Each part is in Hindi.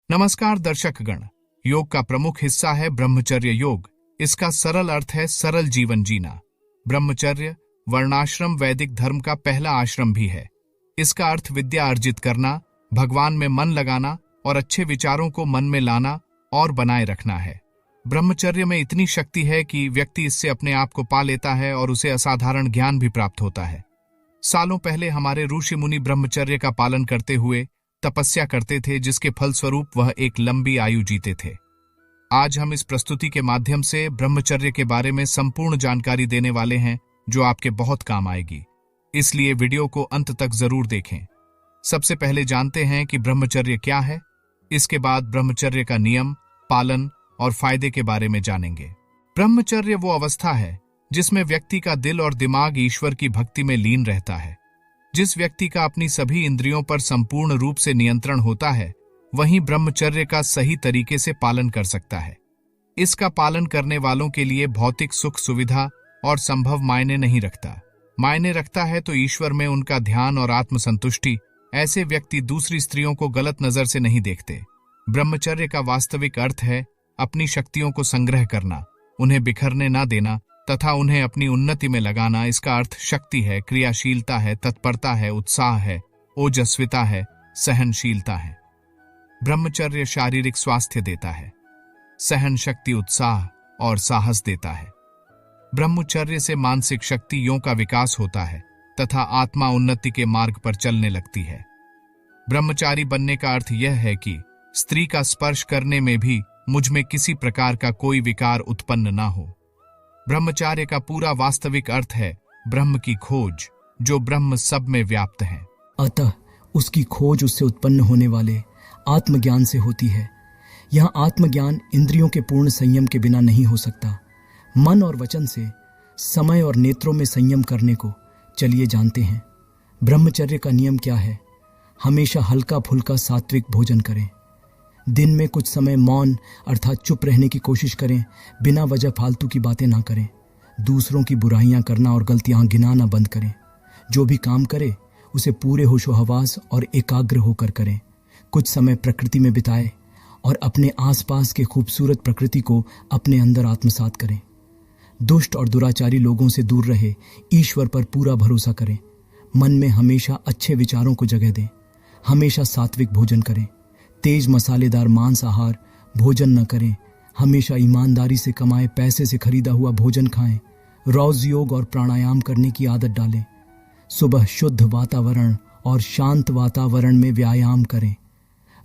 नमस्कार दर्शकगण। योग का प्रमुख हिस्सा है ब्रह्मचर्य योग। इसका सरल अर्थ है सरल जीवन जीना। ब्रह्मचर्य वर्णाश्रम वैदिक धर्म का पहला आश्रम भी है। इसका अर्थ विद्या अर्जित करना, भगवान में मन लगाना और अच्छे विचारों को मन में लाना और बनाए रखना है। ब्रह्मचर्य में इतनी शक्ति है कि व्यक्ति इससे अपने आप को पा लेता है और उसे असाधारण ज्ञान भी प्राप्त होता है। सालों पहले हमारे ऋषि मुनि ब्रह्मचर्य का पालन करते हुए तपस्या करते थे, जिसके फलस्वरूप वह एक लंबी आयु जीते थे। आज हम इस प्रस्तुति के माध्यम से ब्रह्मचर्य के बारे में संपूर्ण जानकारी देने वाले हैं, जो आपके बहुत काम आएगी। इसलिए वीडियो को अंत तक जरूर देखें। सबसे पहले जानते हैं कि ब्रह्मचर्य क्या है। इसके बाद ब्रह्मचर्य का नियम, पालन और फायदे के बारे में जानेंगे। ब्रह्मचर्य वो अवस्था है जिसमें व्यक्ति का दिल और दिमाग ईश्वर की भक्ति में लीन रहता है। जिस व्यक्ति का अपनी सभी इंद्रियों पर संपूर्ण रूप से नियंत्रण होता है, वही ब्रह्मचर्य का सही तरीके से पालन कर सकता है। इसका पालन करने वालों के लिए भौतिक सुख सुविधा और संभव मायने नहीं रखता। मायने रखता है तो ईश्वर में उनका ध्यान और आत्मसंतुष्टि। ऐसे व्यक्ति दूसरी स्त्रियों को गलत नजर से नहीं देखते। ब्रह्मचर्य का वास्तविक अर्थ है अपनी शक्तियों को संग्रह करना, उन्हें बिखरने ना देना तथा उन्हें अपनी उन्नति में लगाना। इसका अर्थ शक्ति है, क्रियाशीलता है, तत्परता है, उत्साह है, ओजस्विता है, सहनशीलता है। ब्रह्मचर्य शारीरिक स्वास्थ्य देता है, सहन शक्ति, उत्साह और साहस देता है। ब्रह्मचर्य से मानसिक शक्तियों का विकास होता है तथा आत्मा उन्नति के मार्ग पर चलने लगती है। ब्रह्मचारी बनने का अर्थ यह है कि स्त्री का स्पर्श करने में भी मुझ में किसी प्रकार का कोई विकार उत्पन्न ना हो। ब्रह्मचार्य का पूरा वास्तविक अर्थ है ब्रह्म की खोज, जो ब्रह्म सब में व्याप्त है। अतः उसकी खोज उससे उत्पन्न होने वाले आत्मज्ञान से होती है। यह आत्मज्ञान इंद्रियों के पूर्ण संयम के बिना नहीं हो सकता। मन और वचन से, समय और नेत्रों में संयम करने को चलिए जानते हैं। ब्रह्मचर्य का नियम क्या है? हमेशा हल्का फुल्का सात्विक भोजन करें। दिन में कुछ समय मौन अर्थात चुप रहने की कोशिश करें। बिना वजह फालतू की बातें ना करें। दूसरों की बुराइयां करना और गलतियां गिनाना बंद करें। जो भी काम करें उसे पूरे होशो हवास और एकाग्र होकर करें। कुछ समय प्रकृति में बिताएं और अपने आसपास के खूबसूरत प्रकृति को अपने अंदर आत्मसात करें। दुष्ट और दुराचारी लोगों से दूर रहे। ईश्वर पर पूरा भरोसा करें। मन में हमेशा अच्छे विचारों को जगह दें। हमेशा सात्विक भोजन करें। तेज मसालेदार मांस आहार भोजन न करें। हमेशा ईमानदारी से कमाए पैसे से खरीदा हुआ भोजन खाएं। रोज योग और प्राणायाम करने की आदत डालें। सुबह शुद्ध वातावरण और शांत वातावरण में व्यायाम करें।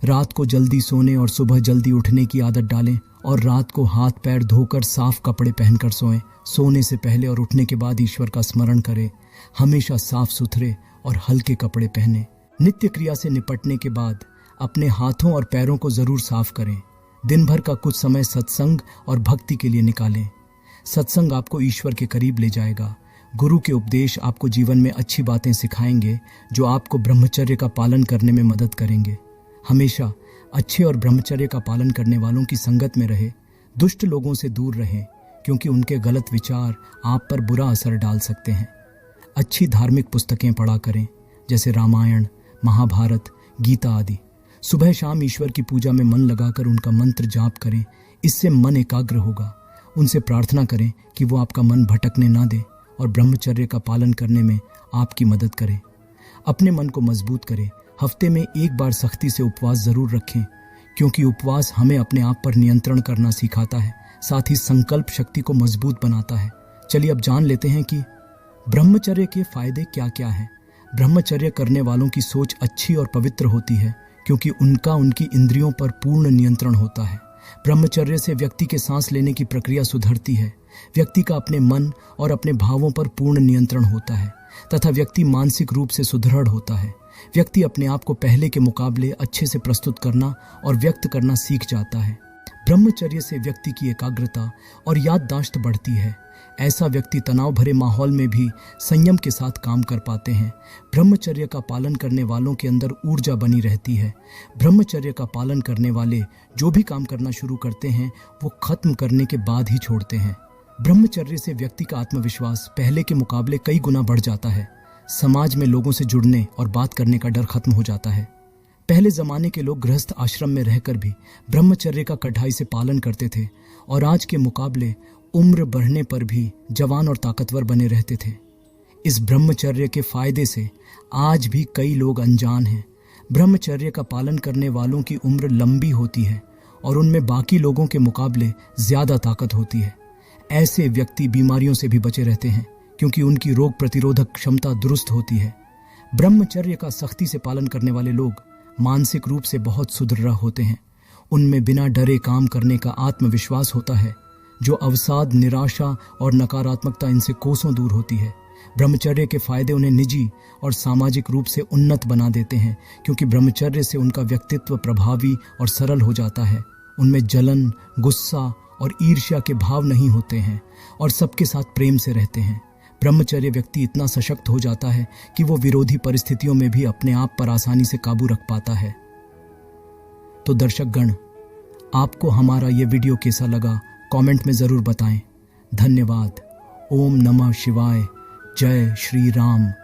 रात को जल्दी सोने और सुबह जल्दी उठने की आदत डालें और रात को हाथ पैर धोकर साफ कपड़े पहनकर सोएं। सोने से पहले और उठने के बाद ईश्वर का स्मरण करें। हमेशा साफ सुथरे और हल्के कपड़े पहने। नित्य क्रिया से निपटने के बाद अपने हाथों और पैरों को जरूर साफ करें। दिन भर का कुछ समय सत्संग और भक्ति के लिए निकालें। सत्संग आपको ईश्वर के करीब ले जाएगा। गुरु के उपदेश आपको जीवन में अच्छी बातें सिखाएंगे, जो आपको ब्रह्मचर्य का पालन करने में मदद करेंगे। हमेशा अच्छे और ब्रह्मचर्य का पालन करने वालों की संगत में रहे। दुष्ट लोगों से दूर रहें, क्योंकि उनके गलत विचार आप पर बुरा असर डाल सकते हैं। अच्छी धार्मिक पुस्तकें पढ़ा करें, जैसे रामायण, महाभारत, गीता आदि। सुबह शाम ईश्वर की पूजा में मन लगाकर उनका मंत्र जाप करें। इससे मन एकाग्र होगा। उनसे प्रार्थना करें कि वो आपका मन भटकने ना दे और ब्रह्मचर्य का पालन करने में आपकी मदद करें। अपने मन को मजबूत करें। हफ्ते में एक बार सख्ती से उपवास जरूर रखें, क्योंकि उपवास हमें अपने आप पर नियंत्रण करना सिखाता है, साथ ही संकल्प शक्ति को मजबूत बनाता है। चलिए अब जान लेते हैं कि ब्रह्मचर्य के फायदे क्या क्या हैं। ब्रह्मचर्य करने वालों की सोच अच्छी और पवित्र होती है, क्योंकि उनकी इंद्रियों पर पूर्ण नियंत्रण होता है। ब्रह्मचर्य से व्यक्ति के सांस लेने की प्रक्रिया सुधरती है। व्यक्ति का अपने मन और अपने भावों पर पूर्ण नियंत्रण होता है तथा व्यक्ति मानसिक रूप से सुदृढ़ होता है। व्यक्ति अपने आप को पहले के मुकाबले अच्छे से प्रस्तुत करना और व्यक्त करना सीख जाता है। ब्रह्मचर्य से व्यक्ति की एकाग्रता और याददाश्त बढ़ती है। ऐसा व्यक्ति तनाव भरे माहौल में भी संयम के साथ काम कर पाते हैं। ब्रह्मचर्य का पालन करने वालों के अंदर ऊर्जा बनी रहती है। ब्रह्मचर्य का पालन करने वाले जो भी काम करना शुरू करते हैं, वो खत्म करने के बाद ही छोड़ते हैं। ब्रह्मचर्य से व्यक्ति का आत्मविश्वास पहले के मुकाबले कई गुना बढ़ जाता है। समाज में लोगों से जुड़ने और बात करने का डर खत्म हो जाता है। पहले जमाने के लोग गृहस्थ आश्रम में रहकर भी ब्रह्मचर्य का कड़ाई से पालन करते थे और आज के मुकाबले उम्र बढ़ने पर भी जवान और ताकतवर बने रहते थे। इस ब्रह्मचर्य के फायदे से आज भी कई लोग अनजान हैं। ब्रह्मचर्य का पालन करने वालों की उम्र लंबी होती है और उनमें बाकी लोगों के मुकाबले ज्यादा ताकत होती है। ऐसे व्यक्ति बीमारियों से भी बचे रहते हैं क्योंकि उनकी रोग प्रतिरोधक क्षमता दुरुस्त होती है। ब्रह्मचर्य का सख्ती से पालन करने वाले लोग मानसिक रूप से बहुत सुदृढ़ होते हैं। उनमें बिना डरे काम करने का आत्मविश्वास होता है। जो अवसाद, निराशा और नकारात्मकता इनसे कोसों दूर होती है। ब्रह्मचर्य के फायदे उन्हें निजी और सामाजिक रूप से उन्नत बना देते हैं क्योंकि ब्रह्मचर्य से उनका व्यक्तित्व प्रभावी और सरल हो जाता है। उनमें जलन, गुस्सा और ईर्ष्या के भाव नहीं होते हैं और सबके साथ प्रेम से रहते हैं। ब्रह्मचर्य व्यक्ति इतना सशक्त हो जाता है कि वो विरोधी परिस्थितियों में भी अपने आप पर आसानी से काबू रख पाता है। तो दर्शकगण, आपको हमारा ये वीडियो कैसा लगा कमेंट में जरूर बताएं। धन्यवाद। ओम नमः शिवाय। जय श्री राम।